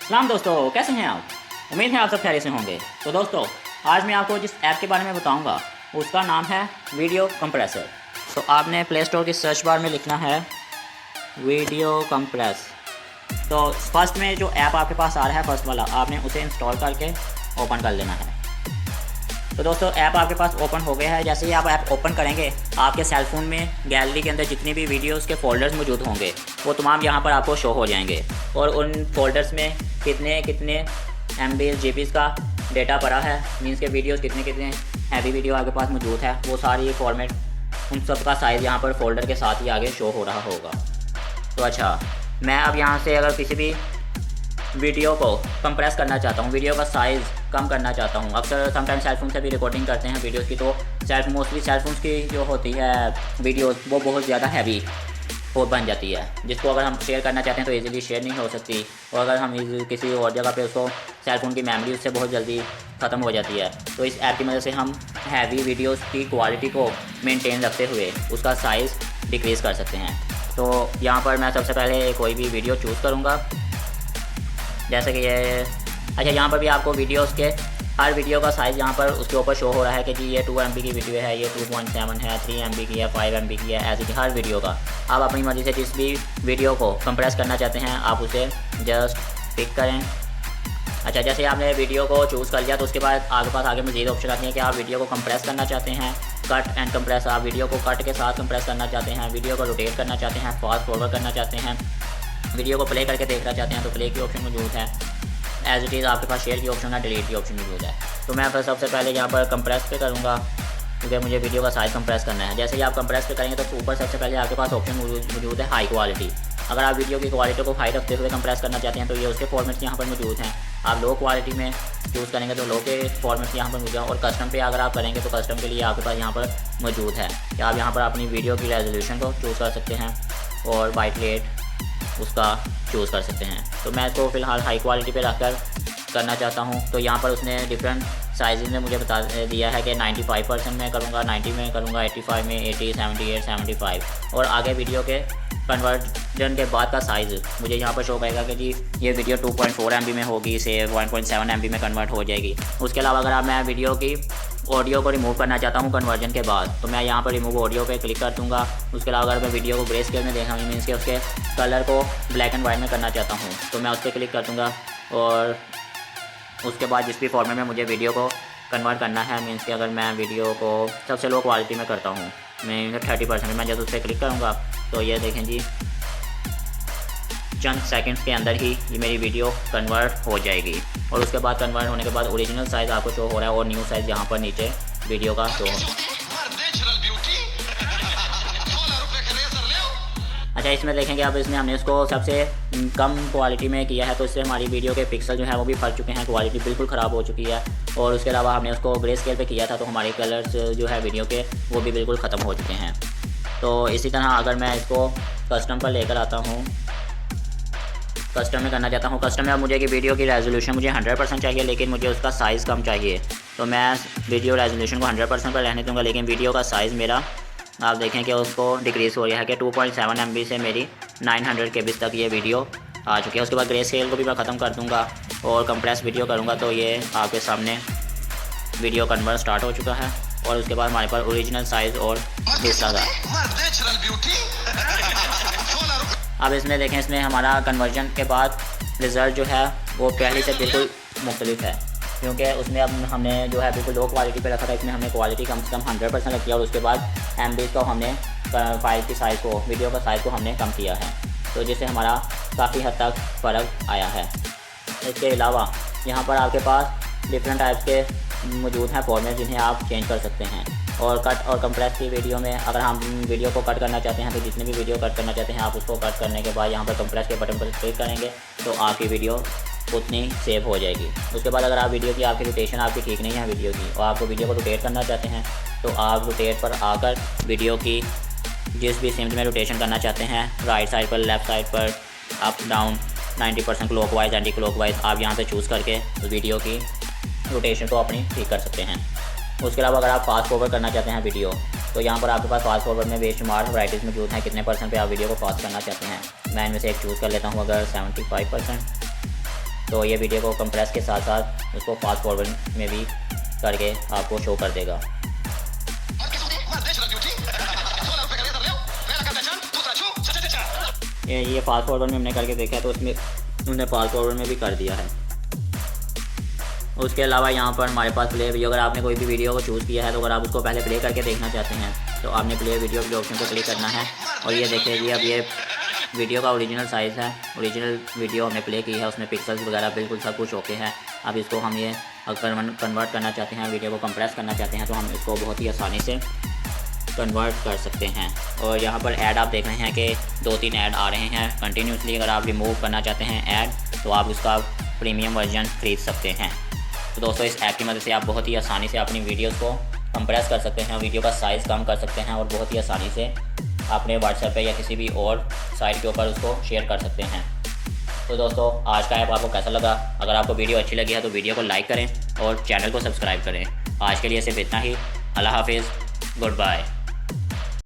सलाम दोस्तों, कैसे हैं आप? उम्मीद है आप सब खैरियत से होंगे। तो दोस्तों, आज मैं आपको जिस ऐप के बारे में बताऊंगा उसका नाम है वीडियो कंप्रेसर। तो आपने प्ले स्टोर की सर्च बार में लिखना है वीडियो कंप्रेस। तो फर्स्ट में जो ऐप आपके पास आ रहा है, फर्स्ट वाला, आपने उसे इंस्टॉल करके ओपन कर लेना है। तो दोस्तों, ऐप आपके पास ओपन हो गया है। जैसे ही आप ऐप ओपन करेंगे, आपके सेल फोन में गैलरी के अंदर जितनी भी वीडियोस के फोल्डर्स मौजूद होंगे वो तमाम यहाँ पर आपको शो हो जाएंगे। और उन फोल्डर्स में कितने कितने MB GB का डेटा पड़ा है, मीन्स के वीडियोस कितने कितने हैवी वीडियो आपके पास मौजूद है, वो सारी फॉर्मेट, उन सब का साइज़ यहाँ पर फोल्डर के साथ ही आगे शो हो रहा होगा। तो अच्छा, मैं अब यहाँ से अगर किसी भी वीडियो को कंप्रेस करना चाहता हूँ, वीडियो का साइज़ कम करना चाहता हूँ। अक्सर समटाइम सेलफोन से भी रिकॉर्डिंग करते हैं वीडियोस की, तो मोस्टली सेलफोन्स की जो होती है वीडियोस वो बहुत ज़्यादा हैवी हो बन जाती है, जिसको अगर हम शेयर करना चाहते हैं तो इजीली शेयर नहीं हो सकती। और अगर हम किसी और जगह पे उसको, सेलफोन की मेमोरी उससे बहुत जल्दी ख़त्म हो जाती है। तो इस ऐप की मदद से हम हैवी वीडियोस की क्वालिटी को मेंटेन रखते हुए उसका साइज़ डिक्रीज़ कर सकते हैं। तो यहाँ पर मैं सबसे पहले कोई भी वीडियो चूज़ करूँगा, जैसे कि ये, अच्छा, यहाँ पर भी आपको वीडियोस के हर वीडियो का साइज़ यहाँ पर उसके ऊपर शो हो रहा है कि जी ये 2 MB की वीडियो है, ये 2.7 है, 3 MB की है, 5 MB की है, ऐसे कि हर वीडियो का आप अपनी मर्ज़ी से जिस भी वीडियो को कंप्रेस करना चाहते हैं आप उसे जस्ट पिक करें। अच्छा, जैसे आपने वीडियो को चूज़ कर लिया तो उसके बाद आपके पास आगे मज़ीद ऑप्शन आती है कि आप वीडियो को कंप्रेस करना चाहते हैं, कट एंड कंप्रेस। आप वीडियो को कट के साथ कंप्रेस करना चाहते हैं, वीडियो को रोटेट करना चाहते हैं, फास्ट फॉरवर्ड करना चाहते हैं, वीडियो को प्ले करके देखना चाहते हैं तो प्ले की ऑप्शन मौजूद है। एज इट इज़ आपके पास शेयर की ऑप्शन है, डिलीट की ऑप्शन मौजूद है। तो मैं फिर सबसे पहले यहाँ पर कंप्रेस पे करूँगा, क्योंकि मुझे वीडियो का साइज़ कंप्रेस करना है। जैसे ही आप कंप्रेस पे करेंगे तो ऊपर सबसे पहले आपके पास ऑप्शन मौजूद है हाई क्वालिटी। अगर आप वीडियो की क्वालिटी को हाई रखते हुए कंप्रेस करना चाहते हैं तो ये उसके फॉर्मेट्स यहाँ पर मौजूद हैं। आप लो क्वालिटी में चूज़ करेंगे तो लो के फॉर्मेट्स यहाँ पर मौजूद हैं। और कस्टम पे अगर आप करेंगे तो कस्टम के लिए आपके पास यहाँ पर मौजूद है कि आप यहाँ पर अपनी वीडियो की रेजोल्यूशन को चूज़ कर सकते हैं और बाइट रेट उसका चूज़ कर सकते हैं। तो मैं इसको फ़िलहाल हाई क्वालिटी पे रखकर करना चाहता हूँ। तो यहाँ पर उसने डिफरेंट साइज़ में मुझे बता दिया है कि 95% में करूँगा, 90 में करूँगा, 85 में, 80, 78, 75। और आगे वीडियो के कन्वर्जन के बाद का साइज़ मुझे यहाँ पर शो करेगा कि जी ये वीडियो 2.4 MB में होगी, से 1.7 MB में कन्वर्ट हो जाएगी। उसके अलावा अगर मैं वीडियो की ऑडियो को रिमूव करना चाहता हूँ कन्वर्जन के बाद, तो मैं यहाँ पर रिमूव ऑडियो पे क्लिक कर दूँगा। उसके अलावा अगर मैं वीडियो को ग्रे स्केल में देखना हूँ, मीन्स के उसके कलर को ब्लैक एंड वाइट में करना चाहता हूँ, तो मैं उस पर क्लिक कर दूँगा। और उसके बाद जिस भी फॉर्मेट में मुझे वीडियो को कन्वर्ट करना है, मीन्स कि अगर मैं वीडियो को सबसे लो क्वालिटी में करता हूँ, मैं 30% मैं जब उस पर क्लिक करूँगा तो ये देखें जी चंद सेकंड्स के अंदर ही ये मेरी वीडियो कन्वर्ट हो जाएगी। और उसके बाद कन्वर्ट होने के बाद ओरिजिनल साइज़ आपको शो हो रहा है और न्यू साइज़ यहाँ पर नीचे वीडियो का शो हो रहा है। अच्छा, इसमें देखेंगे अब इसमें हमने इसको सबसे कम क्वालिटी में किया है, तो इससे हमारी वीडियो के पिक्सल जो है वो भी फट चुके हैं, क्वालिटी बिल्कुल ख़राब हो चुकी है। और उसके अलावा हमने उसको ग्रे स्केल पे किया था तो हमारे कलर्स जो है वीडियो के वो भी बिल्कुल ख़त्म हो चुके हैं। तो इसी तरह अगर मैं इसको कस्टम पर लेकर आता हूँ, कस्टम में करना चाहता हूँ, कस्टम में अब मुझे कि वीडियो की रेजोल्यूशन मुझे 100% चाहिए, लेकिन मुझे उसका साइज़ कम चाहिए। तो मैं वीडियो रेजोल्यूशन को 100% पर रहने दूँगा, लेकिन वीडियो का साइज़ मेरा आप देखें कि उसको डिक्रीज़ हो गया है कि 2.7 MB से मेरी 900 KB तक ये वीडियो आ चुकी है। उसके बाद ग्रे स्केल को भी मैं ख़त्म कर दूँगा और कंप्रेस वीडियो करूँगा तो ये आपके सामने वीडियो कन्वर्ट स्टार्ट हो चुका है। और उसके बाद हमारे पास ओरिजिनल साइज़ और दूसरा था। अब इसमें देखें, इसमें हमारा कन्वर्जन के बाद रिज़ल्ट जो है वो पहले से बिल्कुल मुख्तलिफ है, क्योंकि उसमें अब हमने जो है बिल्कुल लो क्वालिटी पे रखा था, इसमें हमने क्वालिटी कम से कम 100% रखी है। और उसके बाद MB को हमने फाइल की साइज़ को, वीडियो का साइज़ को हमने कम किया है, तो जिससे हमारा काफ़ी हद तक फ़र्क आया है। इसके अलावा यहाँ पर आपके पास डिफरेंट टाइप्स के मौजूद हैं फॉर्मेट, जिन्हें आप चेंज कर सकते हैं। और कट और कंप्रेस की वीडियो में अगर हम वीडियो को कट करना चाहते हैं तो जितने भी वीडियो कट करना चाहते हैं आप उसको कट करने के बाद यहाँ पर कंप्रेस के बटन पर क्लिक करेंगे तो आपकी वीडियो उतनी सेव हो जाएगी। उसके बाद अगर आप वीडियो की आपकी रोटेशन आपकी ठीक नहीं है वीडियो की और आपको वीडियो को रोटेट करना चाहते हैं तो आप रोटेट पर आकर वीडियो की जिस भी सिमत में रोटेशन करना चाहते हैं, राइट साइड पर, लेफ़्ट साइड पर, up down, 90% clockwise, anti clockwise, आप यहाँ से चूज़ करके वीडियो की रोटेशन को अपनी ठीक कर सकते हैं। उसके अलावा अगर आप फास्ट फॉरवर्ड करना चाहते हैं वीडियो, तो यहाँ पर आपके पास फास्ट फॉरवर्ड में बेशुमार वैराइटीज़ मौजूद हैं, कितने % पे आप वीडियो को फास्ट करना चाहते हैं। मैं इनमें से एक चूज़ कर लेता हूँ, अगर 75%। तो ये वीडियो को कंप्रेस के साथ साथ उसको फास्ट फॉरवर्ड में भी करके आपको शो कर देगा। ये फास्ट फॉरवर्ड में हमने करके देखा है तो उसमें उन्होंने फास्ट फॉरवर्ड में भी कर दिया है। उसके अलावा यहाँ पर हमारे पास प्ले वीडियो, अगर आपने कोई भी वीडियो को चूज़ किया है तो अगर आप उसको पहले प्ले करके देखना चाहते हैं तो आपने प्ले वीडियो के ऑप्शन को क्लिक करना है। और ये देखिए ये अब ये वीडियो का ओरिजिनल साइज़ है, ओरिजिनल वीडियो हमने प्ले की है, उसमें पिक्सल्स वगैरह बिल्कुल सब कुछ ओके है। अब इसको हम ये अगर कन्वर्ट करना चाहते हैं, वीडियो को कंप्रेस करना चाहते हैं तो हम इसको बहुत ही आसानी से कन्वर्ट कर सकते हैं। और यहाँ पर ऐड आप देख रहे हैं कि 2-3 ऐड आ रहे हैं कंटिन्यूसली। अगर आप रिमूव करना चाहते हैं ऐड तो आप उसका प्रीमियम वर्जन खरीद सकते हैं। तो दोस्तों इस ऐप की मदद से आप बहुत ही आसानी से अपनी वीडियोस को कंप्रेस कर सकते हैं, वीडियो का साइज़ कम कर सकते हैं और बहुत ही आसानी से अपने व्हाट्सएप पे या किसी भी और साइट के ऊपर उसको शेयर कर सकते हैं। तो दोस्तों आज का ऐप आपको कैसा लगा? अगर आपको वीडियो अच्छी लगी है तो वीडियो को लाइक करें और चैनल को सब्सक्राइब करें। आज के लिए सिर्फ इतना ही। अल्लाह हाफिज़, गुड बाय।